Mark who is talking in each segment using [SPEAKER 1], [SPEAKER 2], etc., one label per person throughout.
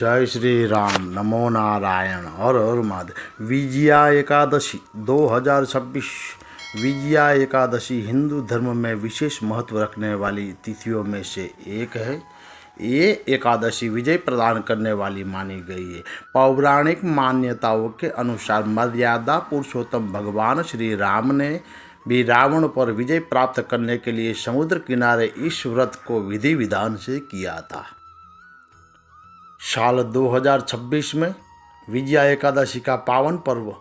[SPEAKER 1] जय श्री राम। नमो नारायण। हर हर महादेव। विजया एकादशी 2026। विजया एकादशी हिंदू धर्म में विशेष महत्व रखने वाली तिथियों में से एक है। ये एकादशी विजय प्रदान करने वाली मानी गई है। पौराणिक मान्यताओं के अनुसार मर्यादा पुरुषोत्तम भगवान श्री राम ने भी रावण पर विजय प्राप्त करने के लिए समुद्र किनारे इस व्रत को विधि विधान से किया था। साल 2026 में विजया एकादशी का पावन पर्व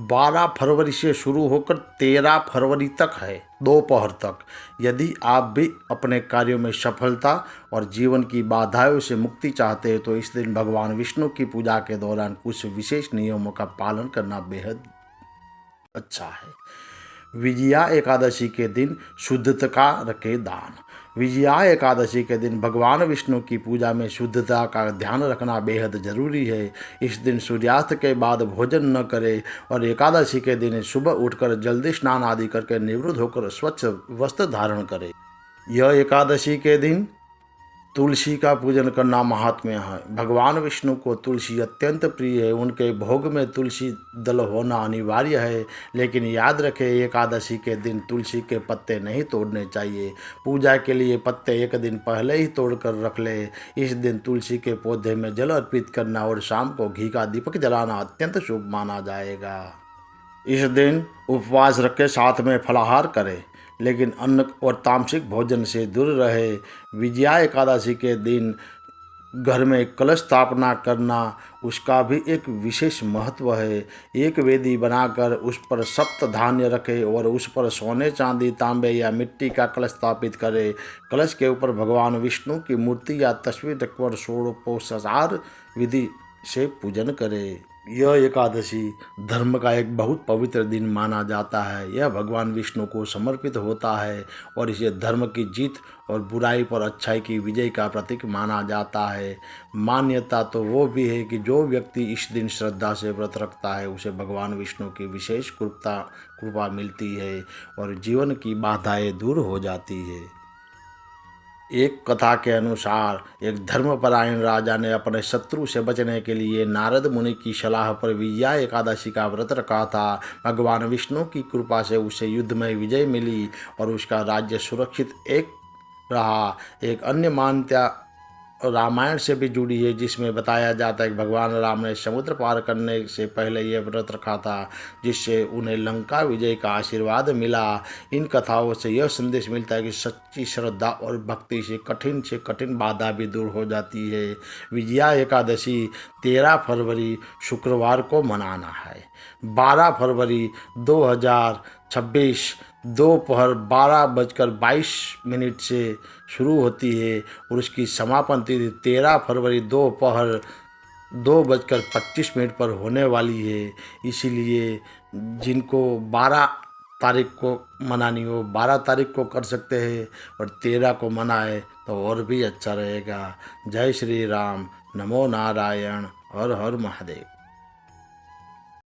[SPEAKER 1] 12 फरवरी से शुरू होकर 13 फरवरी तक है, दोपहर तक। यदि आप भी अपने कार्यों में सफलता और जीवन की बाधाओं से मुक्ति चाहते हैं तो इस दिन भगवान विष्णु की पूजा के दौरान कुछ विशेष नियमों का पालन करना बेहद अच्छा है। विजया एकादशी के दिन शुद्धता का रखें दान। विजया एकादशी के दिन भगवान विष्णु की पूजा में शुद्धता का ध्यान रखना बेहद जरूरी है। इस दिन सूर्यास्त के बाद भोजन न करें और एकादशी के दिन सुबह उठकर जल्दी स्नान आदि करके निवृत्त होकर स्वच्छ वस्त्र धारण करें। यह एकादशी के दिन तुलसी का पूजन करना महात्म्य है। भगवान विष्णु को तुलसी अत्यंत प्रिय है। उनके भोग में तुलसी दल होना अनिवार्य है, लेकिन याद रखें एकादशी के दिन तुलसी के पत्ते नहीं तोड़ने चाहिए। पूजा के लिए पत्ते एक दिन पहले ही तोड़ कर रख ले। इस दिन तुलसी के पौधे में जल अर्पित करना और शाम को घी का दीपक जलाना अत्यंत शुभ माना जाएगा। इस दिन उपवास रख के साथ में फलाहार करें, लेकिन अन्न और तामसिक भोजन से दूर रहे। विजया एकादशी के दिन घर में कलश स्थापना करना, उसका भी एक विशेष महत्व है। एक वेदी बनाकर उस पर सप्त धान्य रखें और उस पर सोने, चांदी, तांबे या मिट्टी का कलश स्थापित करें। कलश के ऊपर भगवान विष्णु की मूर्ति या तस्वीर रखकर षोडशोपचार विधि से पूजन करें। यह एकादशी धर्म का एक बहुत पवित्र दिन माना जाता है। यह भगवान विष्णु को समर्पित होता है और इसे धर्म की जीत और बुराई पर अच्छाई की विजय का प्रतीक माना जाता है। मान्यता तो वो भी है कि जो व्यक्ति इस दिन श्रद्धा से व्रत रखता है उसे भगवान विष्णु की विशेष कृपा मिलती है और जीवन की बाधाएं दूर हो जाती है। एक कथा के अनुसार एक धर्मपरायण राजा ने अपने शत्रु से बचने के लिए नारद मुनि की सलाह पर विजया एकादशी का व्रत रखा था। भगवान विष्णु की कृपा से उसे युद्ध में विजय मिली और उसका राज्य सुरक्षित रहा। एक अन्य मान्यता रामायण से भी जुड़ी है, जिसमें बताया जाता है कि भगवान राम ने समुद्र पार करने से पहले यह व्रत रखा था, जिससे उन्हें लंका विजय का आशीर्वाद मिला। इन कथाओं से यह संदेश मिलता है कि सच्ची श्रद्धा और भक्ति से कठिन बाधा भी दूर हो जाती है। विजया एकादशी 13 फरवरी शुक्रवार को मनाना है। 12 फरवरी 2026 दोपहर 12:22 से शुरू होती है और उसकी समापन तिथि 13 फरवरी दोपहर 2:25 पर होने वाली है। इसीलिए जिनको 12 तारीख को मनानी हो 12 तारीख को कर सकते हैं और 13 को मनाए तो और भी अच्छा रहेगा। जय श्री राम। नमो नारायण। हर हर महादेव।